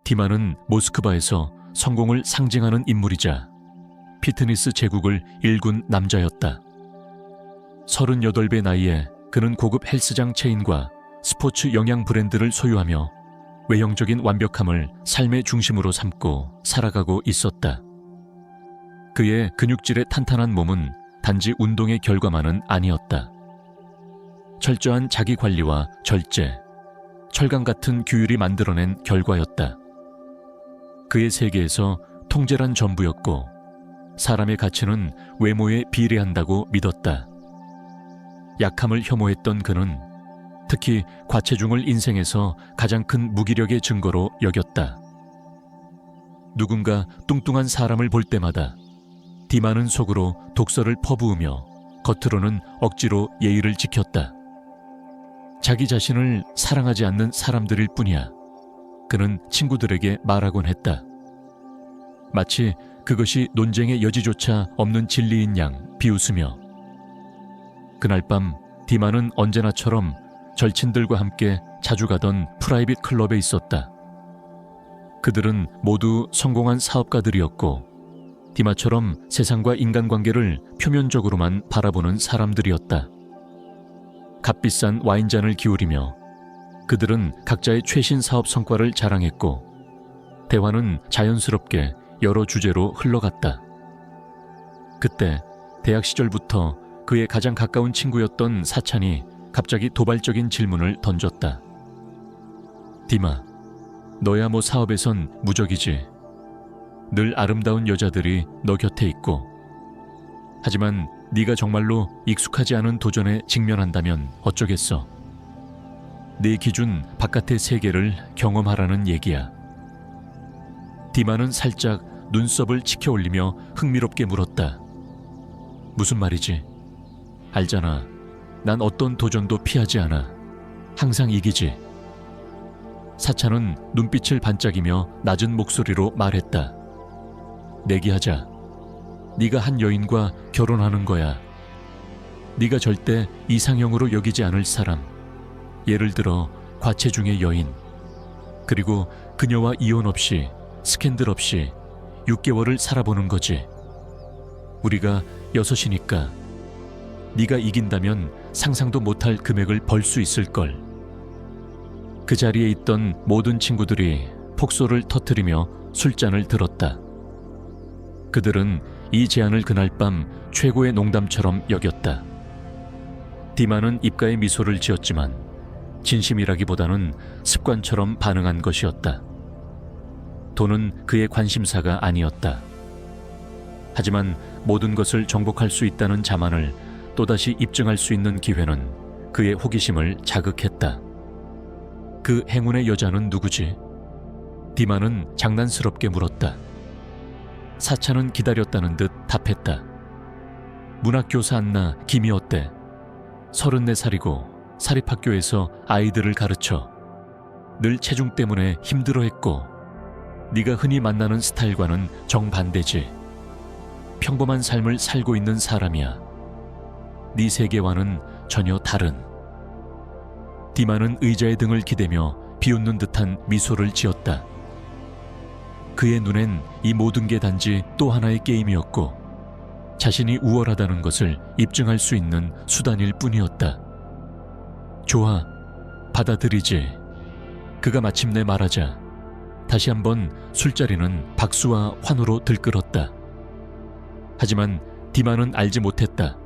디마는 모스크바에서 성공을 상징하는 인물이자 피트니스 제국을 일군 남자였다. 38배 나이에 그는 고급 헬스장 체인과 스포츠 영양 브랜드를 소유하며 외형적인 완벽함을 삶의 중심으로 삼고 살아가고 있었다. 그의 근육질의 탄탄한 몸은 단지 운동의 결과만은 아니었다. 철저한 자기 관리와 절제, 철강 같은 규율이 만들어낸 결과였다. 그의 세계에서 통제란 전부였고 사람의 가치는 외모에 비례한다고 믿었다. 약함을 혐오했던 그는 특히 과체중을 인생에서 가장 큰 무기력의 증거로 여겼다. 누군가 뚱뚱한 사람을 볼 때마다 디마는 속으로 독서를 퍼부으며 겉으로는 억지로 예의를 지켰다. 자기 자신을 사랑하지 않는 사람들일 뿐이야 그는 친구들에게 말하곤 했다. 마치 그것이 논쟁의 여지조차 없는 진리인 양 비웃으며. 그날 밤 디마는 언제나처럼 절친들과 함께 자주 가던 프라이빗 클럽에 있었다. 그들은 모두 성공한 사업가들이었고 디마처럼 세상과 인간관계를 표면적으로만 바라보는 사람들이었다. 값비싼 와인잔을 기울이며 그들은 각자의 최신 사업 성과를 자랑했고 대화는 자연스럽게 여러 주제로 흘러갔다. 그때 대학 시절부터 그의 가장 가까운 친구였던 사찬이 갑자기 도발적인 질문을 던졌다. 디마, 너야 뭐 사업에선 무적이지. 늘 아름다운 여자들이 너 곁에 있고. 하지만 네가 정말로 익숙하지 않은 도전에 직면한다면 어쩌겠어. 네 기준 바깥의 세계를 경험하라는 얘기야. 디마는 살짝 눈썹을 치켜 올리며 흥미롭게 물었다. 무슨 말이지? 알잖아. 난 어떤 도전도 피하지 않아. 항상 이기지. 사찬은 눈빛을 반짝이며 낮은 목소리로 말했다. 내기하자. 네가 한 여인과 결혼하는 거야. 네가 절대 이상형으로 여기지 않을 사람. 예를 들어 과체중의 여인. 그리고 그녀와 이혼 없이 스캔들 없이 6개월을 살아보는 거지. 우리가 6이니까 네가 이긴다면 상상도 못할 금액을 벌 수 있을걸. 그 자리에 있던 모든 친구들이 폭소를 터뜨리며 술잔을 들었다. 그들은 이 제안을 그날 밤 최고의 농담처럼 여겼다. 디마는 입가에 미소를 지었지만 진심이라기보다는 습관처럼 반응한 것이었다. 돈은 그의 관심사가 아니었다. 하지만 모든 것을 정복할 수 있다는 자만을 또다시 입증할 수 있는 기회는 그의 호기심을 자극했다. 그 행운의 여자는 누구지? 디마는 장난스럽게 물었다. 사찬은 기다렸다는 듯 답했다. 문학교사 안나 김이 어때? 34살이고 사립학교에서 아이들을 가르쳐. 늘 체중 때문에 힘들어했고 네가 흔히 만나는 스타일과는 정반대지. 평범한 삶을 살고 있는 사람이야. 네 세계와는 전혀 다른. 디마는 의자의 등을 기대며 비웃는 듯한 미소를 지었다. 그의 눈엔 이 모든 게 단지 또 하나의 게임이었고 자신이 우월하다는 것을 입증할 수 있는 수단일 뿐이었다. 좋아, 받아들이지. 그가 마침내 말하자 다시 한번 술자리는 박수와 환호로 들끓었다. 하지만 디마는 알지 못했다.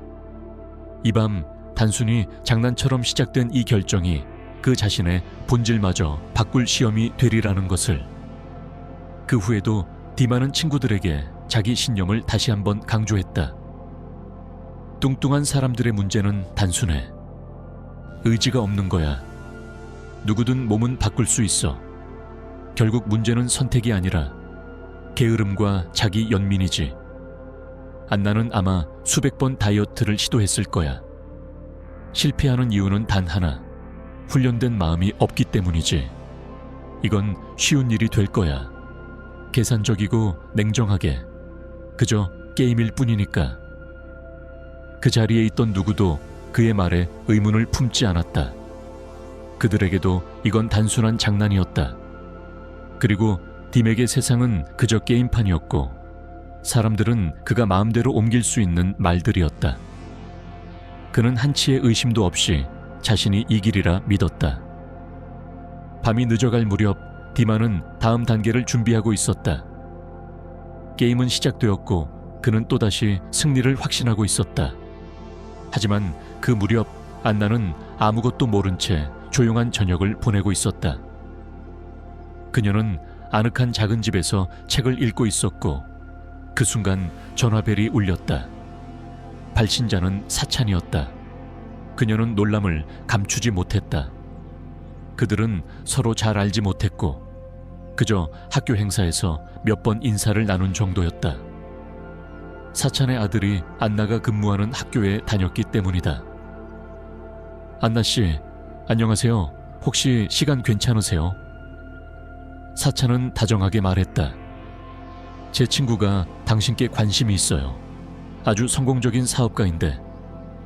이 밤 단순히 장난처럼 시작된 이 결정이 그 자신의 본질마저 바꿀 시험이 되리라는 것을. 그 후에도 디마는 친구들에게 자기 신념을 다시 한번 강조했다. 뚱뚱한 사람들의 문제는 단순해. 의지가 없는 거야. 누구든 몸은 바꿀 수 있어. 결국 문제는 선택이 아니라 게으름과 자기 연민이지. 안나는 아마 수백 번 다이어트를 시도했을 거야. 실패하는 이유는 단 하나. 훈련된 마음이 없기 때문이지. 이건 쉬운 일이 될 거야. 계산적이고 냉정하게. 그저 게임일 뿐이니까. 그 자리에 있던 누구도 그의 말에 의문을 품지 않았다. 그들에게도 이건 단순한 장난이었다. 그리고 딤에게 세상은 그저 게임판이었고 사람들은 그가 마음대로 옮길 수 있는 말들이었다. 그는 한치의 의심도 없이 자신이 이기리라 믿었다. 밤이 늦어갈 무렵 디마는 다음 단계를 준비하고 있었다. 게임은 시작되었고 그는 또다시 승리를 확신하고 있었다. 하지만 그 무렵 안나는 아무것도 모른 채 조용한 저녁을 보내고 있었다. 그녀는 아늑한 작은 집에서 책을 읽고 있었고 그 순간 전화벨이 울렸다. 발신자는 사찬이었다. 그녀는 놀람을 감추지 못했다. 그들은 서로 잘 알지 못했고 그저 학교 행사에서 몇 번 인사를 나눈 정도였다. 사찬의 아들이 안나가 근무하는 학교에 다녔기 때문이다. 안나 씨, 안녕하세요. 혹시 시간 괜찮으세요? 사찬은 다정하게 말했다. 제 친구가 당신께 관심이 있어요. 아주 성공적인 사업가인데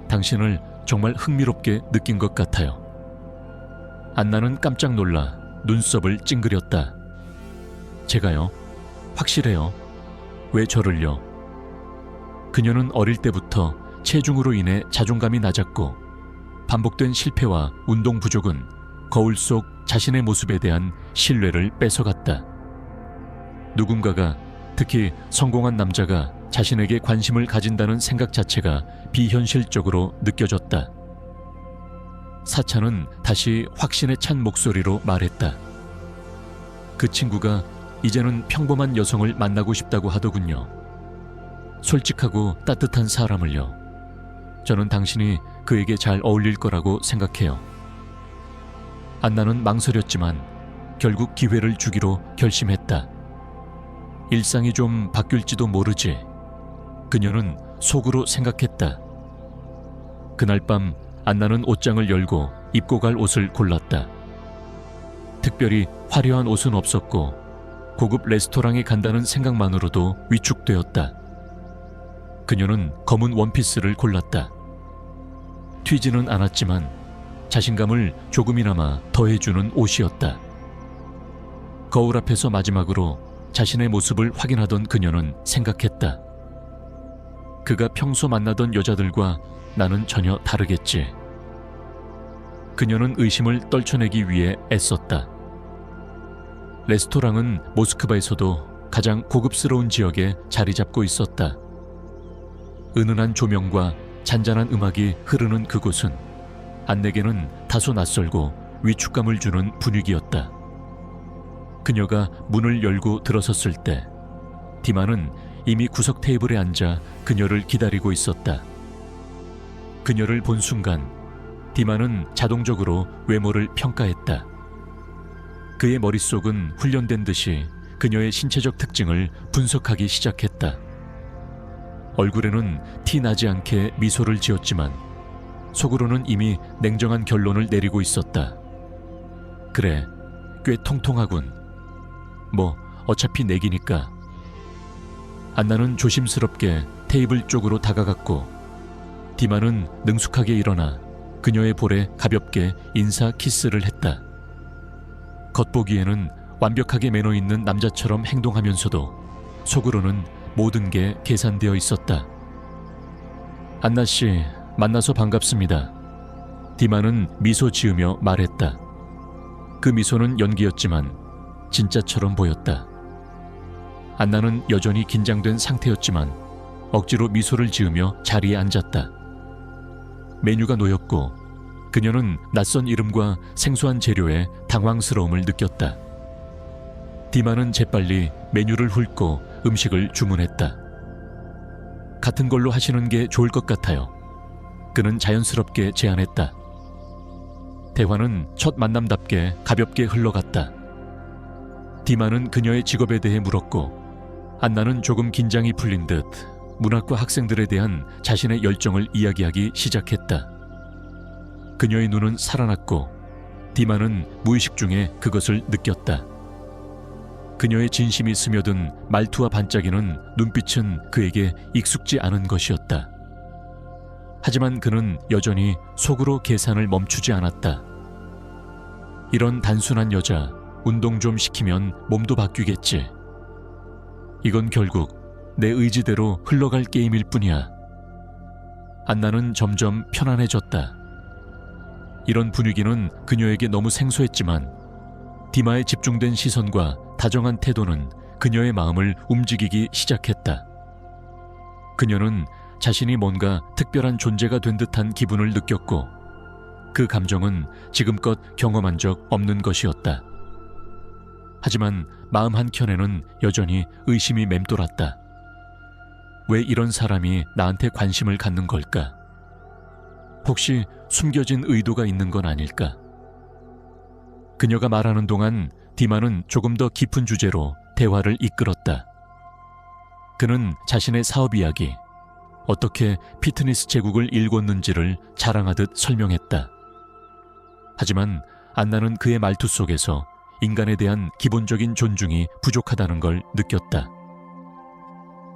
당신을 정말 흥미롭게 느낀 것 같아요. 안나는 깜짝 놀라 눈썹을 찡그렸다. 제가요? 확실해요. 왜 저를요? 그녀는 어릴 때부터 체중으로 인해 자존감이 낮았고 반복된 실패와 운동 부족은 거울 속 자신의 모습에 대한 신뢰를 뺏어갔다. 누군가가, 특히 성공한 남자가 자신에게 관심을 가진다는 생각 자체가 비현실적으로 느껴졌다. 사찬은 다시 확신에 찬 목소리로 말했다. 그 친구가 이제는 평범한 여성을 만나고 싶다고 하더군요. 솔직하고 따뜻한 사람을요. 저는 당신이 그에게 잘 어울릴 거라고 생각해요. 안나는 망설였지만 결국 기회를 주기로 결심했다. 일상이 좀 바뀔지도 모르지. 그녀는 속으로 생각했다. 그날 밤 안나는 옷장을 열고 입고 갈 옷을 골랐다. 특별히 화려한 옷은 없었고 고급 레스토랑에 간다는 생각만으로도 위축되었다. 그녀는 검은 원피스를 골랐다. 튀지는 않았지만 자신감을 조금이나마 더해주는 옷이었다. 거울 앞에서 마지막으로 자신의 모습을 확인하던 그녀는 생각했다. 그가 평소 만나던 여자들과 나는 전혀 다르겠지. 그녀는 의심을 떨쳐내기 위해 애썼다. 레스토랑은 모스크바에서도 가장 고급스러운 지역에 자리 잡고 있었다. 은은한 조명과 잔잔한 음악이 흐르는 그곳은 안내게는 다소 낯설고 위축감을 주는 분위기였다. 그녀가 문을 열고 들어섰을 때 디마는 이미 구석 테이블에 앉아 그녀를 기다리고 있었다. 그녀를 본 순간 디마는 자동적으로 외모를 평가했다. 그의 머릿속은 훈련된 듯이 그녀의 신체적 특징을 분석하기 시작했다. 얼굴에는 티 나지 않게 미소를 지었지만 속으로는 이미 냉정한 결론을 내리고 있었다. 그래, 꽤 통통하군. 뭐 어차피 내기니까. 안나는 조심스럽게 테이블 쪽으로 다가갔고 디마는 능숙하게 일어나 그녀의 볼에 가볍게 인사 키스를 했다. 겉보기에는 완벽하게 매너 있는 남자처럼 행동하면서도 속으로는 모든 게 계산되어 있었다. 안나 씨, 만나서 반갑습니다. 디마는 미소 지으며 말했다. 그 미소는 연기였지만 진짜처럼 보였다. 안나는 여전히 긴장된 상태였지만 억지로 미소를 지으며 자리에 앉았다. 메뉴가 놓였고 그녀는 낯선 이름과 생소한 재료에 당황스러움을 느꼈다. 디마는 재빨리 메뉴를 훑고 음식을 주문했다. 같은 걸로 하시는 게 좋을 것 같아요. 그는 자연스럽게 제안했다. 대화는 첫 만남답게 가볍게 흘러갔다. 디마는 그녀의 직업에 대해 물었고 안나는 조금 긴장이 풀린 듯 문학과 학생들에 대한 자신의 열정을 이야기하기 시작했다. 그녀의 눈은 살아났고 디마는 무의식 중에 그것을 느꼈다. 그녀의 진심이 스며든 말투와 반짝이는 눈빛은 그에게 익숙지 않은 것이었다. 하지만 그는 여전히 속으로 계산을 멈추지 않았다. 이런 단순한 여자, 운동 좀 시키면 몸도 바뀌겠지. 이건 결국 내 의지대로 흘러갈 게임일 뿐이야. 안나는 점점 편안해졌다. 이런 분위기는 그녀에게 너무 생소했지만 디마의 집중된 시선과 다정한 태도는 그녀의 마음을 움직이기 시작했다. 그녀는 자신이 뭔가 특별한 존재가 된 듯한 기분을 느꼈고 그 감정은 지금껏 경험한 적 없는 것이었다. 하지만 마음 한켠에는 여전히 의심이 맴돌았다. 왜 이런 사람이 나한테 관심을 갖는 걸까? 혹시 숨겨진 의도가 있는 건 아닐까? 그녀가 말하는 동안 디마는 조금 더 깊은 주제로 대화를 이끌었다. 그는 자신의 사업 이야기, 어떻게 피트니스 제국을 일궜는지를 자랑하듯 설명했다. 하지만 안나는 그의 말투 속에서 인간에 대한 기본적인 존중이 부족하다는 걸 느꼈다.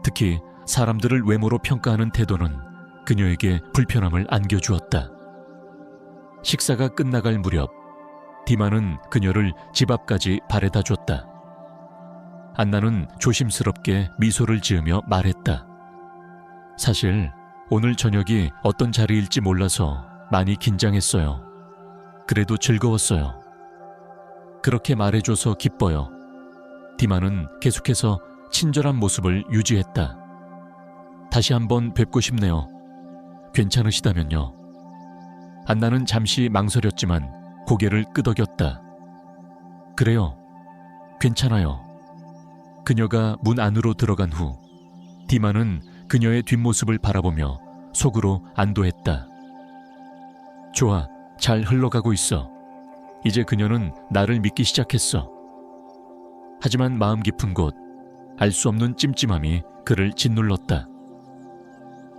특히 사람들을 외모로 평가하는 태도는 그녀에게 불편함을 안겨주었다. 식사가 끝나갈 무렵 디마는 그녀를 집 앞까지 바래다 줬다. 안나는 조심스럽게 미소를 지으며 말했다. 사실 오늘 저녁이 어떤 자리일지 몰라서 많이 긴장했어요. 그래도 즐거웠어요. 그렇게 말해줘서 기뻐요. 디마는 계속해서 친절한 모습을 유지했다. 다시 한번 뵙고 싶네요. 괜찮으시다면요. 안나는 잠시 망설였지만 고개를 끄덕였다. 그래요. 괜찮아요. 그녀가 문 안으로 들어간 후 디마는 그녀의 뒷모습을 바라보며 속으로 안도했다. 좋아, 잘 흘러가고 있어. 이제 그녀는 나를 믿기 시작했어. 하지만 마음 깊은 곳, 알 수 없는 찜찜함이 그를 짓눌렀다.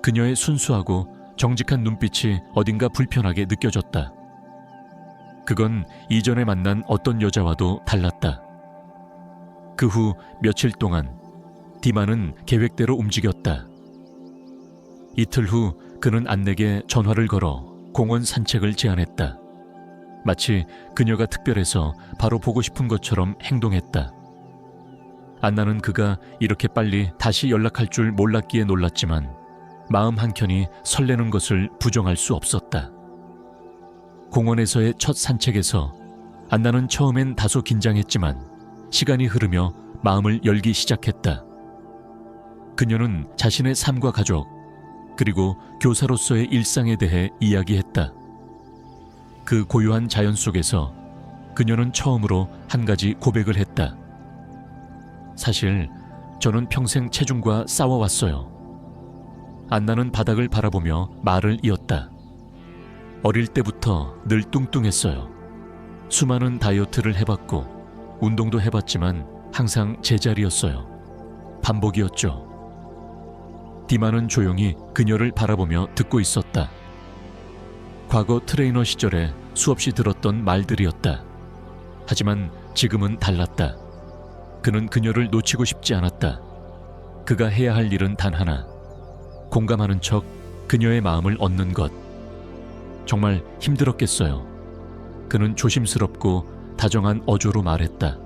그녀의 순수하고 정직한 눈빛이 어딘가 불편하게 느껴졌다. 그건 이전에 만난 어떤 여자와도 달랐다. 그 후 며칠 동안 디마는 계획대로 움직였다. 이틀 후 그는 안내에게 전화를 걸어 공원 산책을 제안했다. 마치 그녀가 특별해서 바로 보고 싶은 것처럼 행동했다. 안나는 그가 이렇게 빨리 다시 연락할 줄 몰랐기에 놀랐지만 마음 한켠이 설레는 것을 부정할 수 없었다. 공원에서의 첫 산책에서 안나는 처음엔 다소 긴장했지만 시간이 흐르며 마음을 열기 시작했다. 그녀는 자신의 삶과 가족, 그리고 교사로서의 일상에 대해 이야기했다. 그 고요한 자연 속에서 그녀는 처음으로 한 가지 고백을 했다. 사실 저는 평생 체중과 싸워왔어요. 안나는 바닥을 바라보며 말을 이었다. 어릴 때부터 늘 뚱뚱했어요. 수많은 다이어트를 해봤고 운동도 해봤지만 항상 제자리였어요. 반복이었죠. 디마는 조용히 그녀를 바라보며 듣고 있었다. 과거 트레이너 시절에 수없이 들었던 말들이었다. 하지만 지금은 달랐다. 그는 그녀를 놓치고 싶지 않았다. 그가 해야 할 일은 단 하나. 공감하는 척 그녀의 마음을 얻는 것. 정말 힘들었겠어요. 그는 조심스럽고 다정한 어조로 말했다.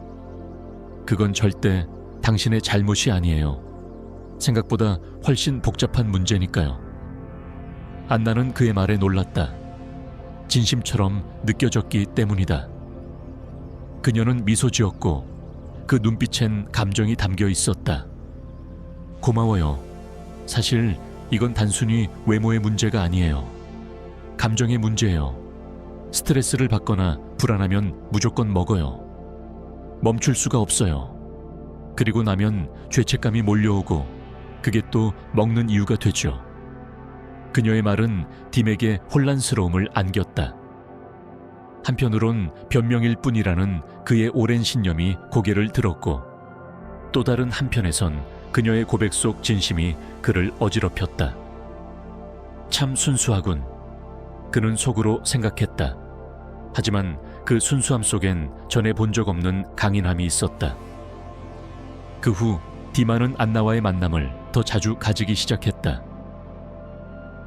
그건 절대 당신의 잘못이 아니에요. 생각보다 훨씬 복잡한 문제니까요. 안나는 그의 말에 놀랐다. 진심처럼 느껴졌기 때문이다. 그녀는 미소 지었고 그 눈빛엔 감정이 담겨 있었다. 고마워요. 사실 이건 단순히 외모의 문제가 아니에요. 감정의 문제예요. 스트레스를 받거나 불안하면 무조건 먹어요. 멈출 수가 없어요. 그리고 나면 죄책감이 몰려오고 그게 또 먹는 이유가 되죠. 그녀의 말은 딤에게 혼란스러움을 안겼다. 한편으론 변명일 뿐이라는 그의 오랜 신념이 고개를 들었고 또 다른 한편에선 그녀의 고백 속 진심이 그를 어지럽혔다. 참 순수하군. 그는 속으로 생각했다. 하지만 그 순수함 속엔 전에 본 적 없는 강인함이 있었다. 그 후 디마는 안나와의 만남을 더 자주 가지기 시작했다.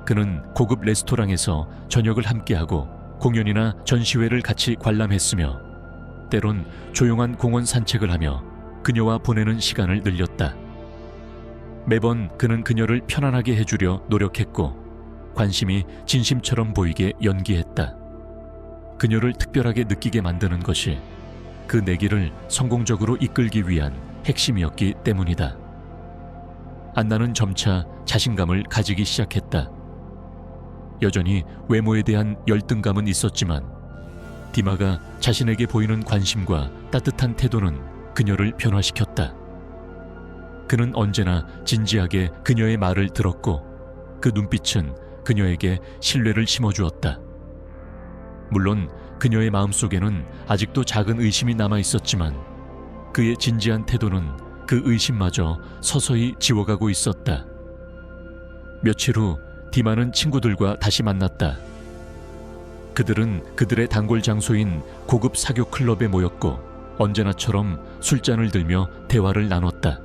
그는 고급 레스토랑에서 저녁을 함께하고 공연이나 전시회를 같이 관람했으며 때론 조용한 공원 산책을 하며 그녀와 보내는 시간을 늘렸다. 매번 그는 그녀를 편안하게 해주려 노력했고 관심이 진심처럼 보이게 연기했다. 그녀를 특별하게 느끼게 만드는 것이 그 내기를 성공적으로 이끌기 위한 핵심이었기 때문이다. 안나는 점차 자신감을 가지기 시작했다. 여전히 외모에 대한 열등감은 있었지만 디마가 자신에게 보이는 관심과 따뜻한 태도는 그녀를 변화시켰다. 그는 언제나 진지하게 그녀의 말을 들었고 그 눈빛은 그녀에게 신뢰를 심어주었다. 물론 그녀의 마음속에는 아직도 작은 의심이 남아 있었지만 그의 진지한 태도는 그 의심마저 서서히 지워가고 있었다. 며칠 후 디마는 친구들과 다시 만났다. 그들은 그들의 단골 장소인 고급 사교 클럽에 모였고 언제나처럼 술잔을 들며 대화를 나눴다.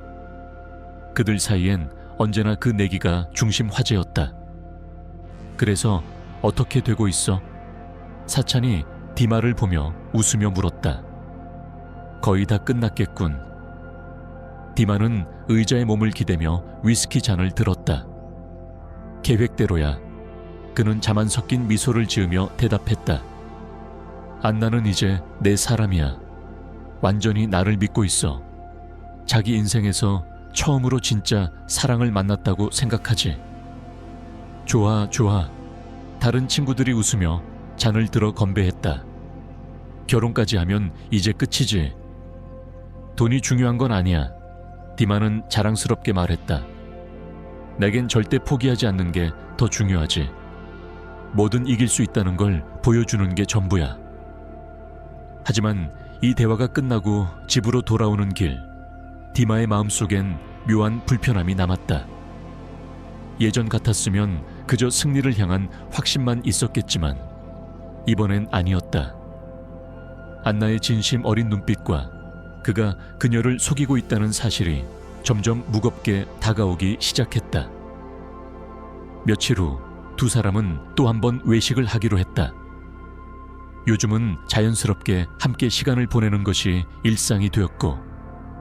그들 사이엔 언제나 그 내기가 중심 화제였다. 그래서 어떻게 되고 있어? 사찬이 디마를 보며 웃으며 물었다. 거의 다 끝났겠군. 디마는 의자에 몸을 기대며 위스키 잔을 들었다. 계획대로야. 그는 자만 섞인 미소를 지으며 대답했다. 안나는 이제 내 사람이야. 완전히 나를 믿고 있어. 자기 인생에서 처음으로 진짜 사랑을 만났다고 생각하지. 좋아, 좋아. 다른 친구들이 웃으며 잔을 들어 건배했다. 결혼까지 하면 이제 끝이지. 돈이 중요한 건 아니야. 디마는 자랑스럽게 말했다. 내겐 절대 포기하지 않는 게 더 중요하지. 뭐든 이길 수 있다는 걸 보여주는 게 전부야. 하지만 이 대화가 끝나고 집으로 돌아오는 길, 디마의 마음속엔 묘한 불편함이 남았다. 예전 같았으면 그저 승리를 향한 확신만 있었겠지만 이번엔 아니었다. 안나의 진심 어린 눈빛과 그가 그녀를 속이고 있다는 사실이 점점 무겁게 다가오기 시작했다. 며칠 후 두 사람은 또 한 번 외식을 하기로 했다. 요즘은 자연스럽게 함께 시간을 보내는 것이 일상이 되었고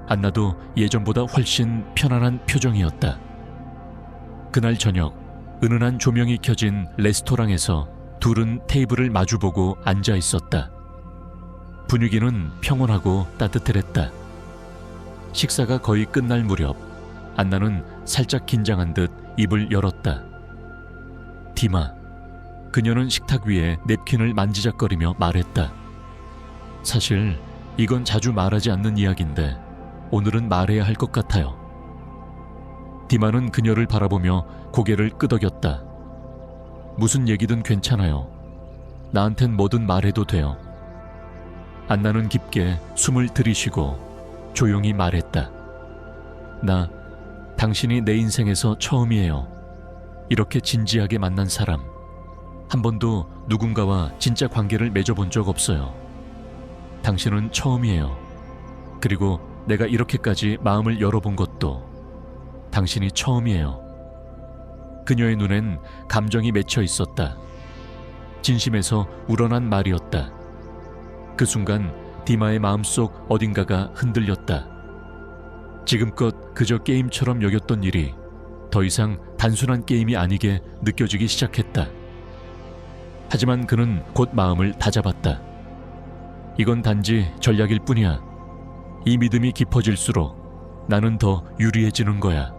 안나도 예전보다 훨씬 편안한 표정이었다. 그날 저녁 은은한 조명이 켜진 레스토랑에서 둘은 테이블을 마주보고 앉아 있었다. 분위기는 평온하고 따뜻했다. 식사가 거의 끝날 무렵 안나는 살짝 긴장한 듯 입을 열었다. 디마. 그녀는 식탁 위에 냅킨을 만지작거리며 말했다. 사실 이건 자주 말하지 않는 이야기인데 오늘은 말해야 할 것 같아요. 디마는 그녀를 바라보며 고개를 끄덕였다. 무슨 얘기든 괜찮아요. 나한텐 뭐든 말해도 돼요. 안나는 깊게 숨을 들이쉬고 조용히 말했다. 나 당신이 내 인생에서 처음이에요. 이렇게 진지하게 만난 사람. 한 번도 누군가와 진짜 관계를 맺어본 적 없어요. 당신은 처음이에요. 그리고 내가 이렇게까지 마음을 열어본 것도 당신이 처음이에요. 그녀의 눈엔 감정이 맺혀 있었다. 진심에서 우러난 말이었다. 그 순간 디마의 마음속 어딘가가 흔들렸다. 지금껏 그저 게임처럼 여겼던 일이 더 이상 단순한 게임이 아니게 느껴지기 시작했다. 하지만 그는 곧 마음을 다잡았다. 이건 단지 전략일 뿐이야. 이 믿음이 깊어질수록 나는 더 유리해지는 거야.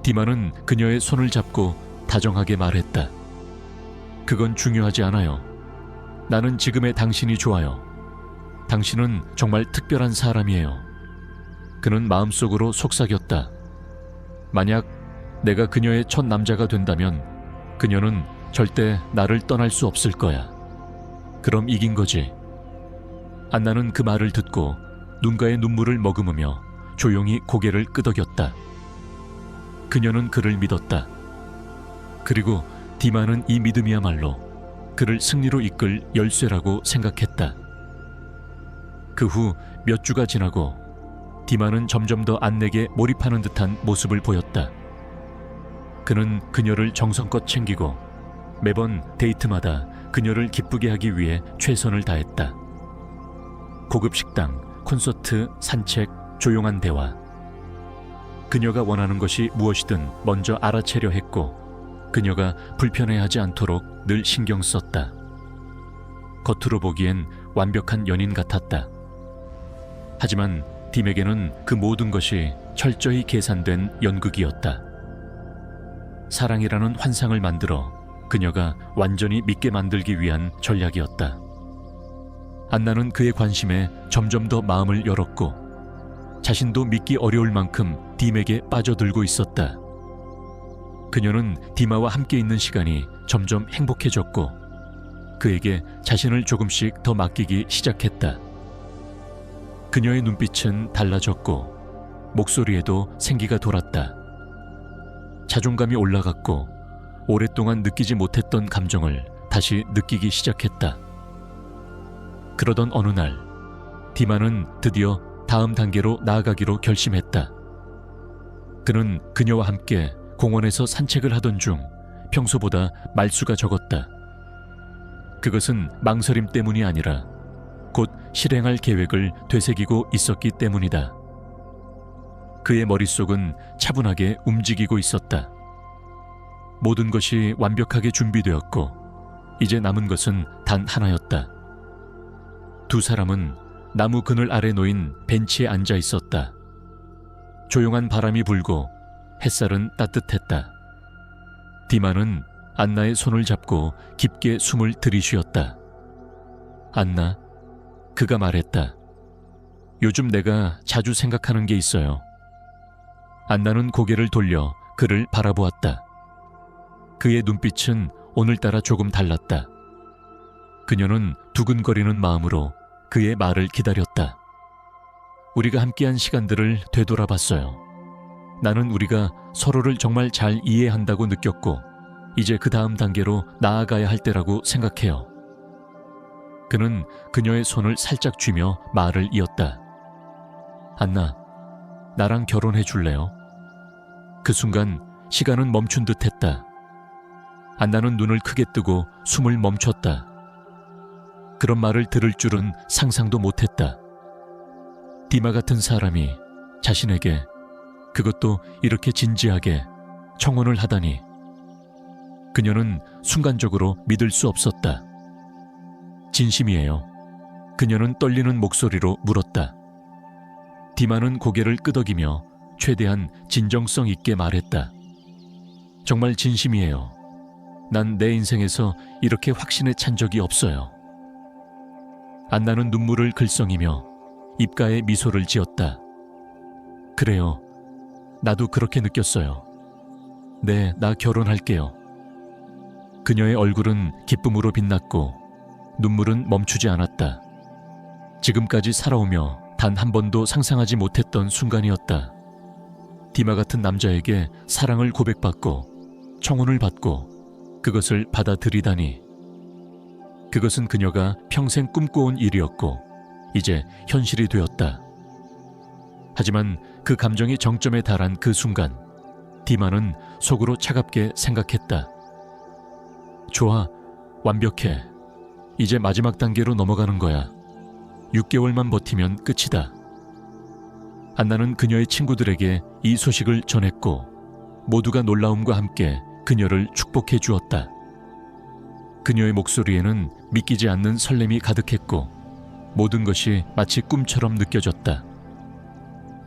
디마는 그녀의 손을 잡고 다정하게 말했다. 그건 중요하지 않아요. 나는 지금의 당신이 좋아요. 당신은 정말 특별한 사람이에요. 그는 마음속으로 속삭였다. 만약 내가 그녀의 첫 남자가 된다면 그녀는 절대 나를 떠날 수 없을 거야. 그럼 이긴 거지. 안나는 그 말을 듣고 눈가에 눈물을 머금으며 조용히 고개를 끄덕였다. 그녀는 그를 믿었다. 그리고 디마는 이 믿음이야말로 그를 승리로 이끌 열쇠라고 생각했다. 그 후 몇 주가 지나고 디마는 점점 더 안내에 몰입하는 듯한 모습을 보였다. 그는 그녀를 정성껏 챙기고 매번 데이트마다 그녀를 기쁘게 하기 위해 최선을 다했다. 고급 식당, 콘서트, 산책, 조용한 대화. 그녀가 원하는 것이 무엇이든 먼저 알아채려 했고 그녀가 불편해하지 않도록 늘 신경 썼다. 겉으로 보기엔 완벽한 연인 같았다. 하지만 딤에게는 그 모든 것이 철저히 계산된 연극이었다. 사랑이라는 환상을 만들어 그녀가 완전히 믿게 만들기 위한 전략이었다. 안나는 그의 관심에 점점 더 마음을 열었고 자신도 믿기 어려울 만큼 딤에게 빠져들고 있었다. 그녀는 디마와 함께 있는 시간이 점점 행복해졌고 그에게 자신을 조금씩 더 맡기기 시작했다. 그녀의 눈빛은 달라졌고 목소리에도 생기가 돌았다. 자존감이 올라갔고 오랫동안 느끼지 못했던 감정을 다시 느끼기 시작했다. 그러던 어느 날 디마는 드디어 다음 단계로 나아가기로 결심했다. 그는 그녀와 함께 공원에서 산책을 하던 중 평소보다 말수가 적었다. 그것은 망설임 때문이 아니라 곧 실행할 계획을 되새기고 있었기 때문이다. 그의 머릿속은 차분하게 움직이고 있었다. 모든 것이 완벽하게 준비되었고 이제 남은 것은 단 하나였다. 두 사람은 나무 그늘 아래 놓인 벤치에 앉아 있었다. 조용한 바람이 불고 햇살은 따뜻했다. 디마는 안나의 손을 잡고 깊게 숨을 들이쉬었다. 안나, 그가 말했다. 요즘 내가 자주 생각하는 게 있어요. 안나는 고개를 돌려 그를 바라보았다. 그의 눈빛은 오늘따라 조금 달랐다. 그녀는 두근거리는 마음으로 그의 말을 기다렸다. 우리가 함께한 시간들을 되돌아봤어요. 나는 우리가 서로를 정말 잘 이해한다고 느꼈고 이제 그 다음 단계로 나아가야 할 때라고 생각해요. 그는 그녀의 손을 살짝 쥐며 말을 이었다. 안나, 나랑 결혼해 줄래요? 그 순간 시간은 멈춘 듯 했다. 안나는 눈을 크게 뜨고 숨을 멈췄다. 그런 말을 들을 줄은 상상도 못했다. 디마 같은 사람이 자신에게 그것도 이렇게 진지하게 청혼을 하다니. 그녀는 순간적으로 믿을 수 없었다. 진심이에요. 그녀는 떨리는 목소리로 물었다. 디마는 고개를 끄덕이며 최대한 진정성 있게 말했다. 정말 진심이에요. 난 내 인생에서 이렇게 확신에 찬 적이 없어요. 안나는 눈물을 글썽이며 입가에 미소를 지었다. 그래요. 나도 그렇게 느꼈어요. 네, 나 결혼할게요. 그녀의 얼굴은 기쁨으로 빛났고 눈물은 멈추지 않았다. 지금까지 살아오며 단 한 번도 상상하지 못했던 순간이었다. 디마 같은 남자에게 사랑을 고백받고 청혼을 받고 그것을 받아들이다니. 그것은 그녀가 평생 꿈꿔온 일이었고 이제 현실이 되었다. 하지만 그 감정이 정점에 달한 그 순간 디마는 속으로 차갑게 생각했다. 좋아, 완벽해. 이제 마지막 단계로 넘어가는 거야. 6개월만 버티면 끝이다. 안나는 그녀의 친구들에게 이 소식을 전했고 모두가 놀라움과 함께 그녀를 축복해 주었다. 그녀의 목소리에는 믿기지 않는 설렘이 가득했고 모든 것이 마치 꿈처럼 느껴졌다.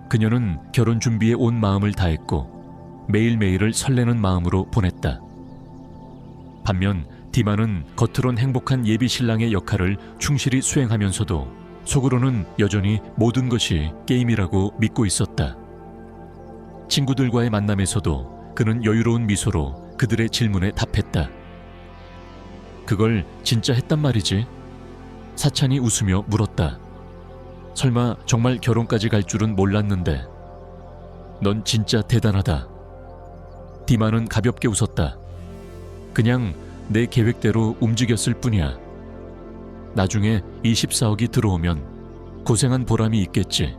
그녀는 결혼 준비에 온 마음을 다했고 매일매일을 설레는 마음으로 보냈다. 반면 디마는 겉으론 행복한 예비 신랑의 역할을 충실히 수행하면서도 속으로는 여전히 모든 것이 게임이라고 믿고 있었다. 친구들과의 만남에서도 그는 여유로운 미소로 그들의 질문에 답했다. 그걸 진짜 했단 말이지? 사찬이 웃으며 물었다. 설마 정말 결혼까지 갈 줄은 몰랐는데. 넌 진짜 대단하다. 디마는 가볍게 웃었다. 그냥 내 계획대로 움직였을 뿐이야. 나중에 24억이 들어오면 고생한 보람이 있겠지.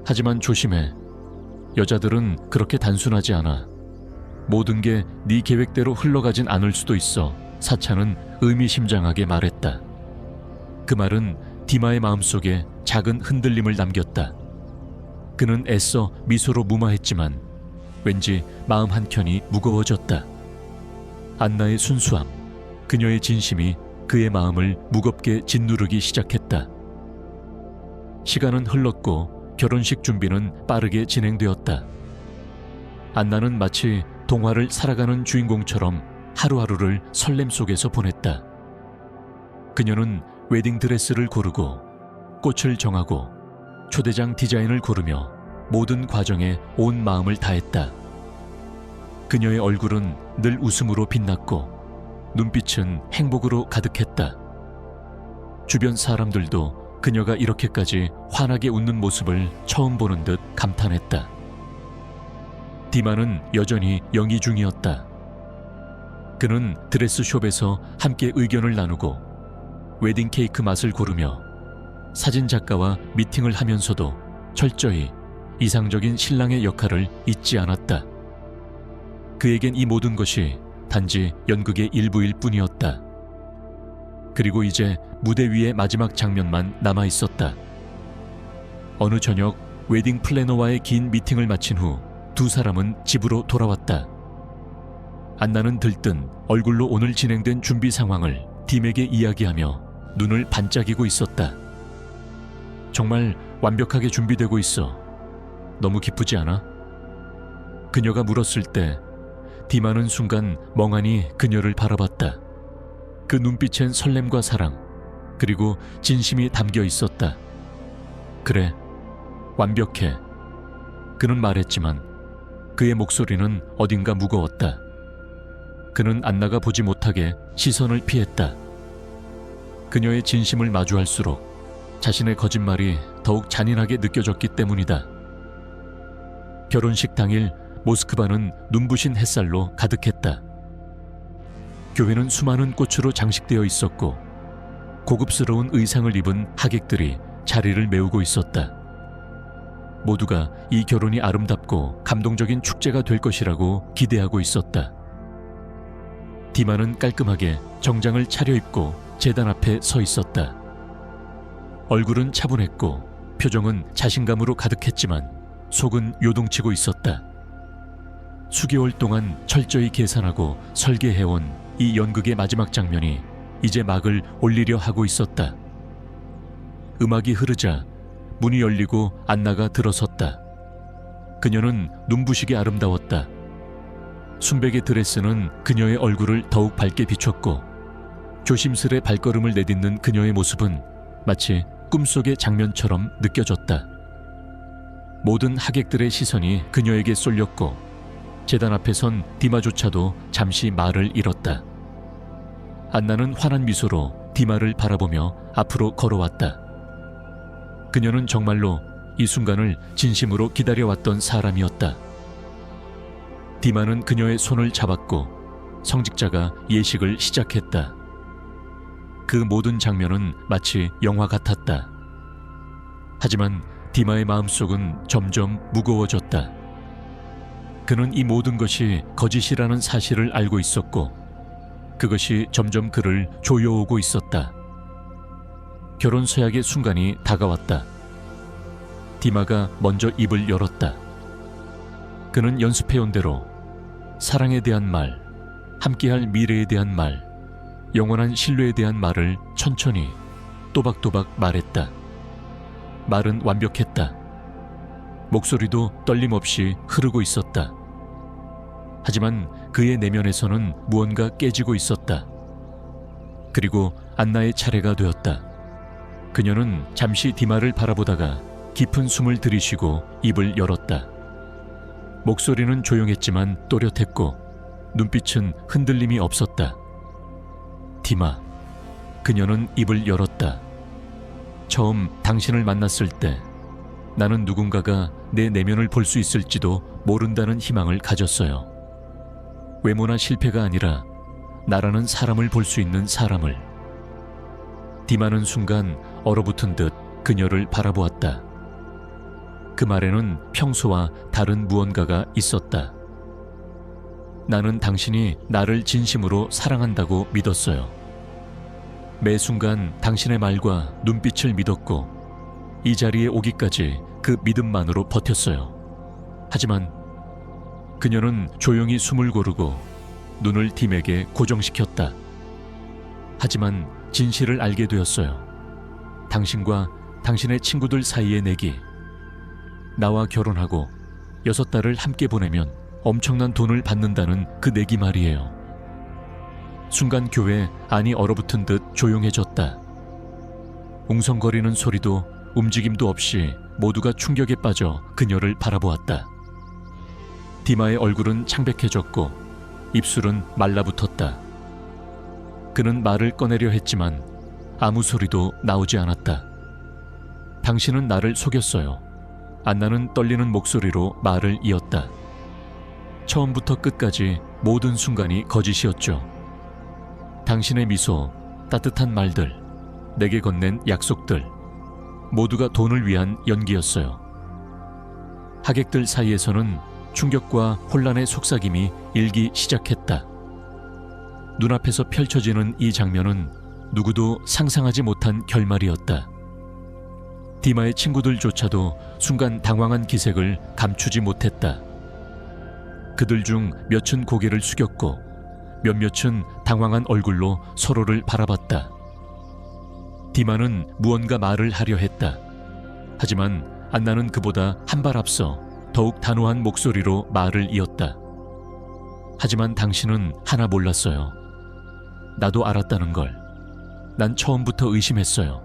하지만 조심해. 여자들은 그렇게 단순하지 않아. 모든 게 네 계획대로 흘러가진 않을 수도 있어. 사찬은 의미심장하게 말했다. 그 말은 디마의 마음속에 작은 흔들림을 남겼다. 그는 애써 미소로 무마했지만 왠지 마음 한켠이 무거워졌다. 안나의 순수함, 그녀의 진심이 그의 마음을 무겁게 짓누르기 시작했다. 시간은 흘렀고 결혼식 준비는 빠르게 진행되었다. 안나는 마치 동화를 살아가는 주인공처럼 하루하루를 설렘 속에서 보냈다. 그녀는 웨딩드레스를 고르고 꽃을 정하고 초대장 디자인을 고르며 모든 과정에 온 마음을 다했다. 그녀의 얼굴은 늘 웃음으로 빛났고 눈빛은 행복으로 가득했다. 주변 사람들도 그녀가 이렇게까지 환하게 웃는 모습을 처음 보는 듯 감탄했다. 디마는 여전히 영희 중이었다. 그는 드레스숍에서 함께 의견을 나누고 웨딩 케이크 맛을 고르며 사진 작가와 미팅을 하면서도 철저히 이상적인 신랑의 역할을 잊지 않았다. 그에겐 이 모든 것이 단지 연극의 일부일 뿐이었다. 그리고 이제 무대 위의 마지막 장면만 남아 있었다. 어느 저녁 웨딩 플래너와의 긴 미팅을 마친 후 두 사람은 집으로 돌아왔다. 안나는 들뜬 얼굴로 오늘 진행된 준비 상황을 딤에게 이야기하며 눈을 반짝이고 있었다. 정말 완벽하게 준비되고 있어. 너무 기쁘지 않아? 그녀가 물었을 때 딤아는 순간 멍하니 그녀를 바라봤다. 그 눈빛엔 설렘과 사랑, 그리고 진심이 담겨 있었다. 그래, 완벽해. 그는 말했지만 그의 목소리는 어딘가 무거웠다. 그는 안나가 보지 못하게 시선을 피했다. 그녀의 진심을 마주할수록 자신의 거짓말이 더욱 잔인하게 느껴졌기 때문이다. 결혼식 당일 모스크바는 눈부신 햇살로 가득했다. 교회는 수많은 꽃으로 장식되어 있었고 고급스러운 의상을 입은 하객들이 자리를 메우고 있었다. 모두가 이 결혼이 아름답고 감동적인 축제가 될 것이라고 기대하고 있었다. 디마는 깔끔하게 정장을 차려입고 제단 앞에 서 있었다. 얼굴은 차분했고 표정은 자신감으로 가득했지만 속은 요동치고 있었다. 수개월 동안 철저히 계산하고 설계해온 이 연극의 마지막 장면이 이제 막을 올리려 하고 있었다. 음악이 흐르자 문이 열리고 안나가 들어섰다. 그녀는 눈부시게 아름다웠다. 순백의 드레스는 그녀의 얼굴을 더욱 밝게 비췄고 조심스레 발걸음을 내딛는 그녀의 모습은 마치 꿈속의 장면처럼 느껴졌다. 모든 하객들의 시선이 그녀에게 쏠렸고 제단 앞에 선 디마조차도 잠시 말을 잃었다. 안나는 환한 미소로 디마를 바라보며 앞으로 걸어왔다. 그녀는 정말로 이 순간을 진심으로 기다려왔던 사람이었다. 디마는 그녀의 손을 잡았고 성직자가 예식을 시작했다. 그 모든 장면은 마치 영화 같았다. 하지만 디마의 마음속은 점점 무거워졌다. 그는 이 모든 것이 거짓이라는 사실을 알고 있었고 그것이 점점 그를 조여오고 있었다. 결혼 서약의 순간이 다가왔다. 디마가 먼저 입을 열었다. 그는 연습해온 대로 사랑에 대한 말, 함께할 미래에 대한 말, 영원한 신뢰에 대한 말을 천천히 또박또박 말했다. 말은 완벽했다. 목소리도 떨림없이 흐르고 있었다. 하지만 그의 내면에서는 무언가 깨지고 있었다. 그리고 안나의 차례가 되었다. 그녀는 잠시 디마를 바라보다가 깊은 숨을 들이쉬고 입을 열었다. 목소리는 조용했지만 또렷했고 눈빛은 흔들림이 없었다. 디마, 그녀는 입을 열었다. 처음 당신을 만났을 때 나는 누군가가 내 내면을 볼 수 있을지도 모른다는 희망을 가졌어요. 외모나 실패가 아니라 나라는 사람을 볼 수 있는 사람을. 디마는 순간 얼어붙은 듯 그녀를 바라보았다. 그 말에는 평소와 다른 무언가가 있었다. 나는 당신이 나를 진심으로 사랑한다고 믿었어요. 매 순간 당신의 말과 눈빛을 믿었고 이 자리에 오기까지 그 믿음만으로 버텼어요. 하지만 그녀는 조용히 숨을 고르고 눈을 딤에게 고정시켰다. 하지만 진실을 알게 되었어요. 당신과 당신의 친구들 사이의 내기, 나와 결혼하고 6달을 함께 보내면 엄청난 돈을 받는다는 그 내기 말이에요. 순간 교회 안이 얼어붙은 듯 조용해졌다. 웅성거리는 소리도 움직임도 없이 모두가 충격에 빠져 그녀를 바라보았다. 디마의 얼굴은 창백해졌고 입술은 말라붙었다. 그는 말을 꺼내려 했지만 아무 소리도 나오지 않았다. 당신은 나를 속였어요. 안나는 떨리는 목소리로 말을 이었다. 처음부터 끝까지 모든 순간이 거짓이었죠. 당신의 미소, 따뜻한 말들, 내게 건넨 약속들, 모두가 돈을 위한 연기였어요. 하객들 사이에서는 충격과 혼란의 속삭임이 일기 시작했다. 눈앞에서 펼쳐지는 이 장면은 누구도 상상하지 못한 결말이었다. 디마의 친구들조차도 순간 당황한 기색을 감추지 못했다. 그들 중 몇은 고개를 숙였고 몇몇은 당황한 얼굴로 서로를 바라봤다. 디마는 무언가 말을 하려 했다. 하지만 안나는 그보다 한 발 앞서 더욱 단호한 목소리로 말을 이었다. 하지만 당신은 하나 몰랐어요. 나도 알았다는 걸. 난 처음부터 의심했어요.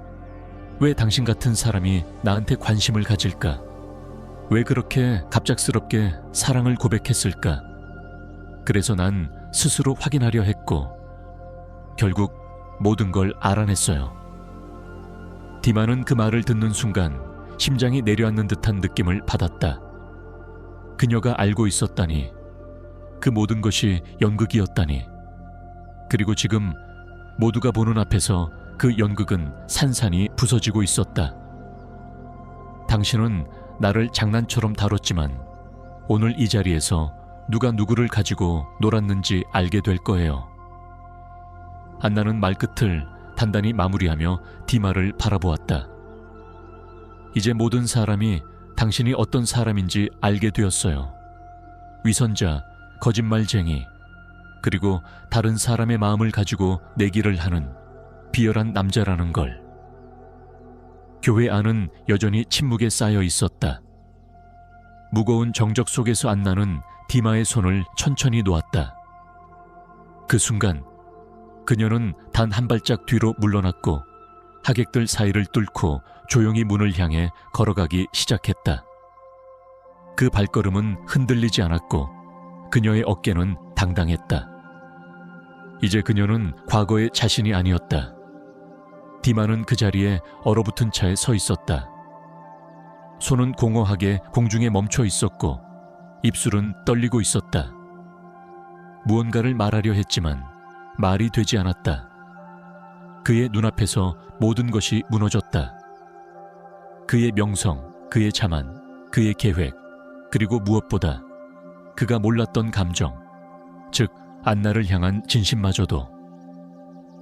왜 당신 같은 사람이 나한테 관심을 가질까? 왜 그렇게 갑작스럽게 사랑을 고백했을까? 그래서 난 스스로 확인하려 했고 결국 모든 걸 알아냈어요. 디마는 그 말을 듣는 순간 심장이 내려앉는 듯한 느낌을 받았다. 그녀가 알고 있었다니, 그 모든 것이 연극이었다니, 그리고 지금 모두가 보는 앞에서 그 연극은 산산이 부서지고 있었다. 당신은 나를 장난처럼 다뤘지만 오늘 이 자리에서 누가 누구를 가지고 놀았는지 알게 될 거예요. 안나는 말끝을 단단히 마무리하며 디마를 바라보았다. 이제 모든 사람이 당신이 어떤 사람인지 알게 되었어요. 위선자, 거짓말쟁이, 그리고 다른 사람의 마음을 가지고 내기를 하는 비열한 남자라는 걸. 교회 안은 여전히 침묵에 쌓여 있었다. 무거운 정적 속에서 안나는 디마의 손을 천천히 놓았다. 그 순간 그녀는 단 한 발짝 뒤로 물러났고 하객들 사이를 뚫고 조용히 문을 향해 걸어가기 시작했다. 그 발걸음은 흔들리지 않았고 그녀의 어깨는 당당했다. 이제 그녀는 과거의 자신이 아니었다. 디마는 그 자리에 얼어붙은 차에 서 있었다. 손은 공허하게 공중에 멈춰 있었고 입술은 떨리고 있었다. 무언가를 말하려 했지만 말이 되지 않았다. 그의 눈앞에서 모든 것이 무너졌다. 그의 명성, 그의 자만, 그의 계획, 그리고 무엇보다 그가 몰랐던 감정, 즉 안나를 향한 진심마저도.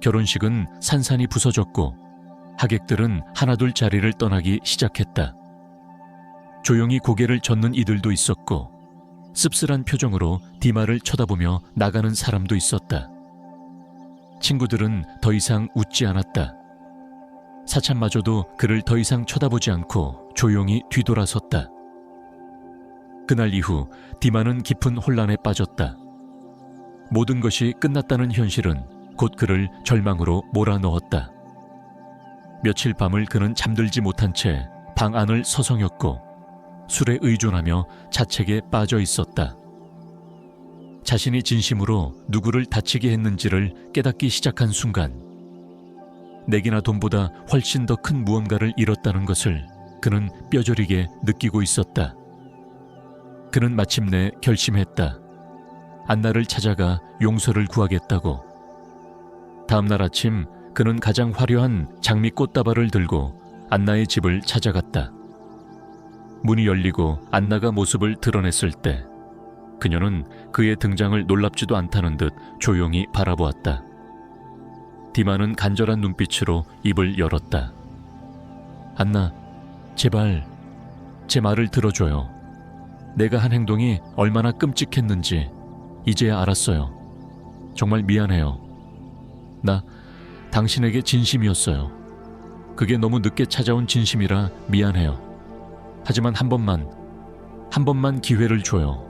결혼식은 산산이 부서졌고 하객들은 하나둘 자리를 떠나기 시작했다. 조용히 고개를 젓는 이들도 있었고 씁쓸한 표정으로 디마를 쳐다보며 나가는 사람도 있었다. 친구들은 더 이상 웃지 않았다. 사찬마저도 그를 더 이상 쳐다보지 않고 조용히 뒤돌아섰다. 그날 이후 디마는 깊은 혼란에 빠졌다. 모든 것이 끝났다는 현실은 곧 그를 절망으로 몰아넣었다. 며칠 밤을 그는 잠들지 못한 채 방 안을 서성였고 술에 의존하며 자책에 빠져 있었다. 자신이 진심으로 누구를 다치게 했는지를 깨닫기 시작한 순간 내기나 돈보다 훨씬 더 큰 무언가를 잃었다는 것을 그는 뼈저리게 느끼고 있었다. 그는 마침내 결심했다. 안나를 찾아가 용서를 구하겠다고. 다음 날 아침 그는 가장 화려한 장미 꽃다발을 들고 안나의 집을 찾아갔다. 문이 열리고 안나가 모습을 드러냈을 때 그녀는 그의 등장을 놀랍지도 않다는 듯 조용히 바라보았다. 디마는 간절한 눈빛으로 입을 열었다. 안나, 제발 제 말을 들어줘요. 내가 한 행동이 얼마나 끔찍했는지 이제야 알았어요. 정말 미안해요. 나 당신에게 진심이었어요. 그게 너무 늦게 찾아온 진심이라 미안해요. 하지만 한 번만 기회를 줘요.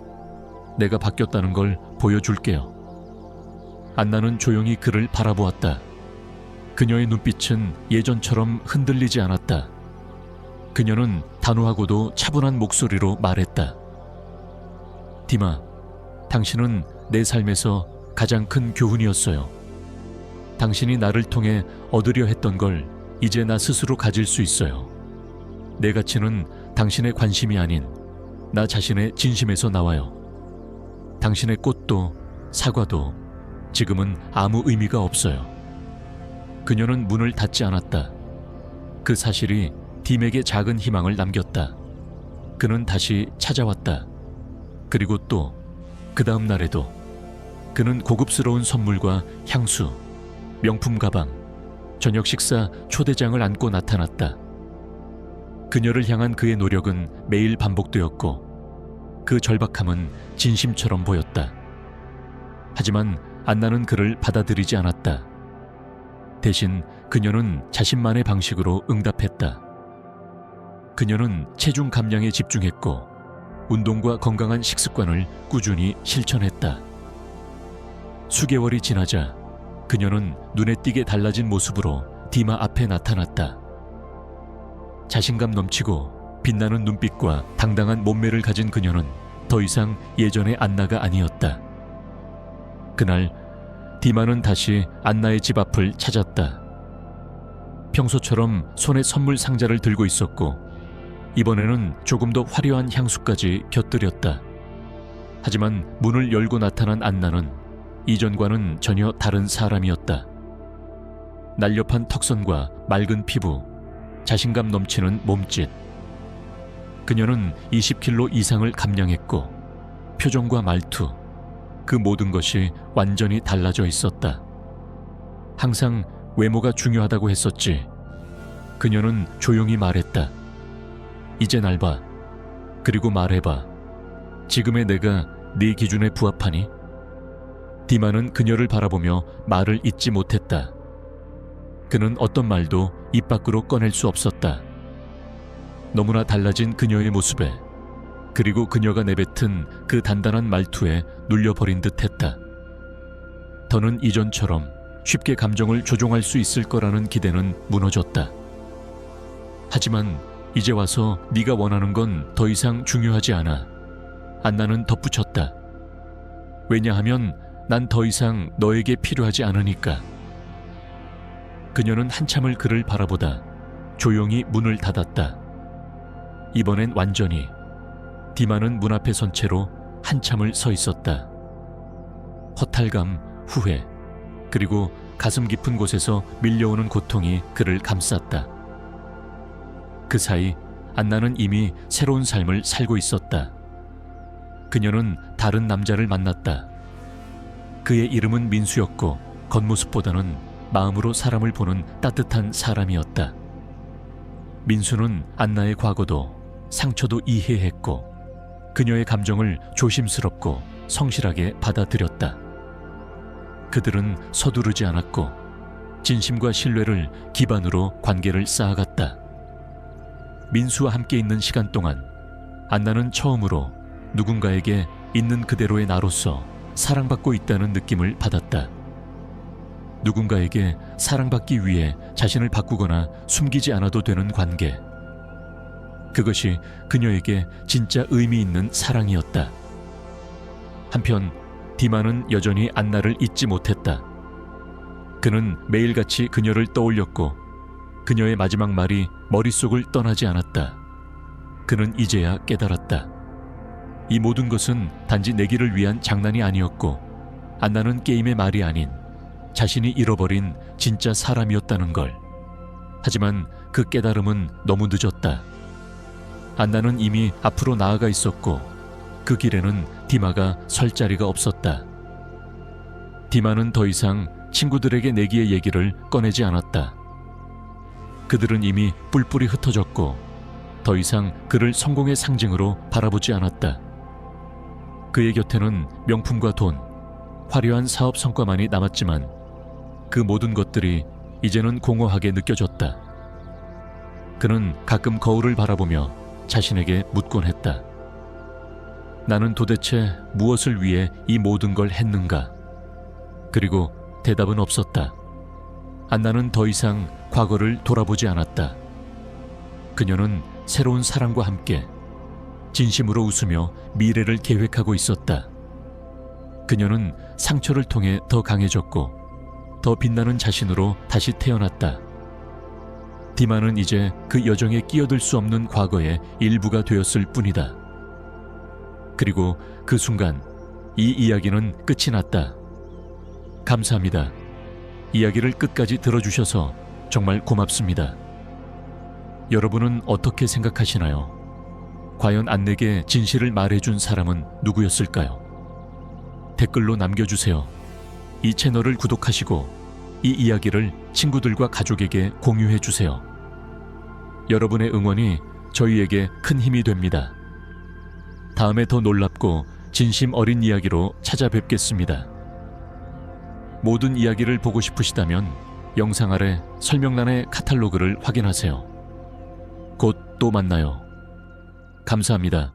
내가 바뀌었다는 걸 보여줄게요. 안나는 조용히 그를 바라보았다. 그녀의 눈빛은 예전처럼 흔들리지 않았다. 그녀는 단호하고도 차분한 목소리로 말했다. 디마, 당신은 내 삶에서 가장 큰 교훈이었어요. 당신이 나를 통해 얻으려 했던 걸 이제 나 스스로 가질 수 있어요. 내 가치는 당신의 관심이 아닌 나 자신의 진심에서 나와요. 당신의 꽃도 사과도 지금은 아무 의미가 없어요. 그녀는 문을 닫지 않았다. 그 사실이 딤에게 작은 희망을 남겼다. 그는 다시 찾아왔다. 그리고 또 그 다음 날에도 그는 고급스러운 선물과 향수, 명품 가방, 저녁 식사 초대장을 안고 나타났다. 그녀를 향한 그의 노력은 매일 반복되었고 그 절박함은 진심처럼 보였다. 하지만 안나는 그를 받아들이지 않았다. 대신 그녀는 자신만의 방식으로 응답했다. 그녀는 체중 감량에 집중했고 운동과 건강한 식습관을 꾸준히 실천했다. 수개월이 지나자 그녀는 눈에 띄게 달라진 모습으로 디마 앞에 나타났다. 자신감 넘치고 빛나는 눈빛과 당당한 몸매를 가진 그녀는 더 이상 예전의 안나가 아니었다. 그날 디마는 다시 안나의 집 앞을 찾았다. 평소처럼 손에 선물 상자를 들고 있었고 이번에는 조금 더 화려한 향수까지 곁들였다. 하지만 문을 열고 나타난 안나는 이전과는 전혀 다른 사람이었다. 날렵한 턱선과 맑은 피부, 자신감 넘치는 몸짓. 그녀는 20kg 이상을 감량했고 표정과 말투, 그 모든 것이 완전히 달라져 있었다. 항상 외모가 중요하다고 했었지. 그녀는 조용히 말했다. 이제 날 봐. 그리고 말해봐. 지금의 내가 네 기준에 부합하니? 디마는 그녀를 바라보며 말을 잇지 못했다. 그는 어떤 말도 입 밖으로 꺼낼 수 없었다. 너무나 달라진 그녀의 모습에, 그리고 그녀가 내뱉은 그 단단한 말투에 눌려버린 듯했다. 더는 이전처럼 쉽게 감정을 조종할 수 있을 거라는 기대는 무너졌다. 하지만 이제 와서 네가 원하는 건 더 이상 중요하지 않아. 안나는 덧붙였다. 왜냐하면 난 더 이상 너에게 필요하지 않으니까. 그녀는 한참을 그를 바라보다 조용히 문을 닫았다. 이번엔 완전히. 디마는 문 앞에 선 채로 한참을 서 있었다. 허탈감, 후회, 그리고 가슴 깊은 곳에서 밀려오는 고통이 그를 감쌌다. 그 사이 안나는 이미 새로운 삶을 살고 있었다. 그녀는 다른 남자를 만났다. 그의 이름은 민수였고 겉모습보다는 마음으로 사람을 보는 따뜻한 사람이었다. 민수는 안나의 과거도 상처도 이해했고 그녀의 감정을 조심스럽고 성실하게 받아들였다. 그들은 서두르지 않았고 진심과 신뢰를 기반으로 관계를 쌓아갔다. 민수와 함께 있는 시간 동안 안나는 처음으로 누군가에게 있는 그대로의 나로서 사랑받고 있다는 느낌을 받았다. 누군가에게 사랑받기 위해 자신을 바꾸거나 숨기지 않아도 되는 관계. 그것이 그녀에게 진짜 의미 있는 사랑이었다. 한편 디마는 여전히 안나를 잊지 못했다. 그는 매일같이 그녀를 떠올렸고 그녀의 마지막 말이 머릿속을 떠나지 않았다. 그는 이제야 깨달았다. 이 모든 것은 단지 내기를 위한 장난이 아니었고 안나는 게임의 말이 아닌 자신이 잃어버린 진짜 사람이었다는 걸. 하지만 그 깨달음은 너무 늦었다. 안나는 이미 앞으로 나아가 있었고 그 길에는 디마가 설 자리가 없었다. 디마는 더 이상 친구들에게 내기의 얘기를 꺼내지 않았다. 그들은 이미 뿔뿔이 흩어졌고 더 이상 그를 성공의 상징으로 바라보지 않았다. 그의 곁에는 명품과 돈, 화려한 사업 성과만이 남았지만 그 모든 것들이 이제는 공허하게 느껴졌다. 그는 가끔 거울을 바라보며 자신에게 묻곤 했다. 나는 도대체 무엇을 위해 이 모든 걸 했는가? 그리고 대답은 없었다. 안나는 더 이상 과거를 돌아보지 않았다. 그녀는 새로운 사랑과 함께 진심으로 웃으며 미래를 계획하고 있었다. 그녀는 상처를 통해 더 강해졌고 더 빛나는 자신으로 다시 태어났다. 디마는 이제 그 여정에 끼어들 수 없는 과거의 일부가 되었을 뿐이다. 그리고 그 순간 이 이야기는 끝이 났다. 감사합니다. 이야기를 끝까지 들어주셔서 정말 고맙습니다. 여러분은 어떻게 생각하시나요? 과연 안내게 진실을 말해준 사람은 누구였을까요? 댓글로 남겨주세요. 이 채널을 구독하시고 이 이야기를 친구들과 가족에게 공유해주세요. 여러분의 응원이 저희에게 큰 힘이 됩니다. 다음에 더 놀랍고 진심 어린 이야기로 찾아뵙겠습니다. 모든 이야기를 보고 싶으시다면 영상 아래 설명란의 카탈로그를 확인하세요. 곧 또 만나요. 감사합니다.